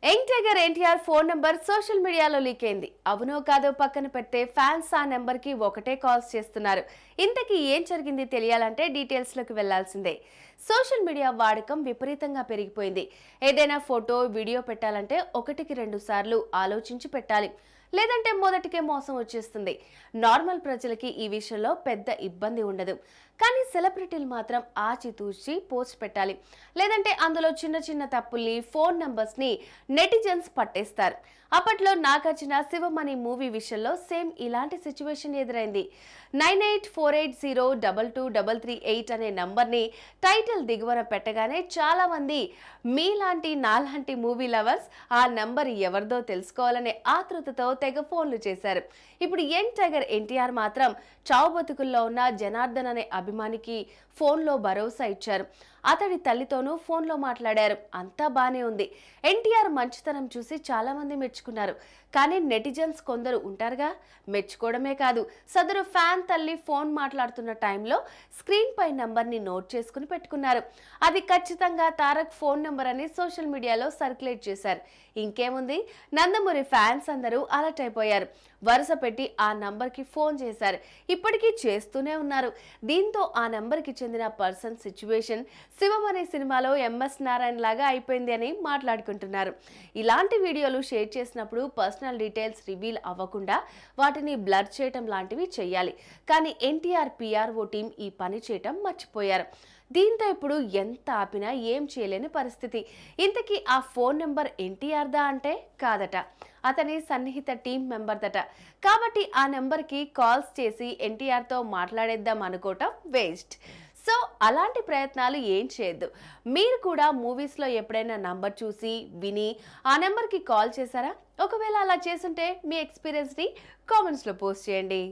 Young tiger NTR phone number social మీడియాలో leak అయింది. అవునో కాదో పక్కన పెడితే ఫ్యాన్స్ ఆ నెంబర్ కి ఒకటే కాల్స్ చేస్తున్నారు. ఇంతకీ ఏం జరిగింది తెలియాలంటే డీటెయిల్స్ లోకి వెళ్లాల్సిందే. సోషల్ మీడియా వాడకం విపరీతంగా పెరిగిపోయింది. ఏదైనా ఫోటో వీడియో పెట్టాలంటే ఒకటికి 2 సార్లు ఆలోచించి పెట్టాలి, లేదంటే మొదటికే మోసం వచ్చేస్తుంది. నార్మల్ ప్రజలకి ఈ విషయంలో పెద్ద ఇబ్బంది ఉండదు, కానీ సెలబ్రిటీలు మాత్రం ఆచితూచి పోస్ట్ పెట్టాలి, లేదంటే అందులో చిన్న చిన్న తప్పుల్ని ఫోన్ నంబర్స్ ని నెటిజన్స్ పట్టేస్తారు. అప్పట్లో నాగార్జున శివమణి మూవీ విషయంలో సేమ్ ఇలాంటి సిచ్యువేషన్ ఎదురైంది. 9848022338 అనే నంబర్ని టైటిల్ దిగువన పెట్టగానే చాలా మంది మీలాంటి నాలాంటి మూవీ లవర్స్ ఆ నంబర్ ఎవరిదో తెలుసుకోవాలనే ఆతృతతో తెగ ఫోన్లు చేశారు. ఇప్పుడు యంగ్ టైగర్ ఎన్టీఆర్ మాత్రం చావు బతుకుల్లో ఉన్న జనార్దన్ అనే అభిమానికి ఫోన్లో భరోసా ఇచ్చారు. అతడి తల్లితోనూ ఫోన్లో మాట్లాడారు. అంతా బానే ఉంది. ఎన్టీఆర్ మంచితనం చూసి చాలా మంది మెచ్చుకున్నారు. కానీ నెటిజన్స్ కొందరు ఉంటారుగా, మెచ్చుకోవడమే కాదు, సదరు ఫ్యాన్ తల్లి ఫోన్ మాట్లాడుతున్న టైంలో స్క్రీన్ పై నంబర్ని నోట్ చేసుకుని పెట్టుకున్నారు. అది ఖచ్చితంగా తారక్ ఫోన్ నంబర్ అని సోషల్ మీడియాలో సర్క్యులేట్ చేశారు. ఇంకేముంది, నందమూరి ఫ్యాన్స్ అందరూ అలర్ట్ అయిపోయారు. వరుస పెట్టి ఆ నంబర్కి ఫోన్ చేశారు. ఇప్పటికీ చేస్తూనే ఉన్నారు. దీంతో ఆ నంబర్కి చెందిన పర్సన్ సిచ్యువేషన్ శివమణి సినిమాలో ఎంఎస్ నారాయణ లాగా అయిపోయింది అని మాట్లాడుకుంటున్నారు. ఇలాంటి వీడియోలు షేర్ చేసినప్పుడు పర్సనల్ డీటెయిల్స్ రివీల్ అవ్వకుండా వాటిని బ్లర్ చేయటం లాంటివి చేయాలి. కానీ ఎన్టీఆర్ పిఆర్ఓ టీం ఈ పని చేయటం మర్చిపోయారు. దీంతో ఇప్పుడు ఎంత ఆపినా ఏం చేయలేని పరిస్థితి. ఇంతకీ ఆ ఫోన్ నెంబర్ ఎన్టీఆర్దా అంటే కాదట, అతని సన్నిహిత టీం మెంబర్దట. కాబట్టి ఆ నెంబర్కి కాల్స్ చేసి ఎన్టీఆర్తో మాట్లాడేద్దాం అనుకోవటం వేస్ట్. సో అలాంటి ప్రయత్నాలు ఏం చేయొద్దు. మీరు కూడా మూవీస్లో ఎప్పుడైనా నంబర్ చూసి విని ఆ నెంబర్కి కాల్ చేశారా? ఒకవేళ అలా చేసుంటే మీ ఎక్స్పీరియన్స్ని కామెంట్స్లో పోస్ట్ చేయండి.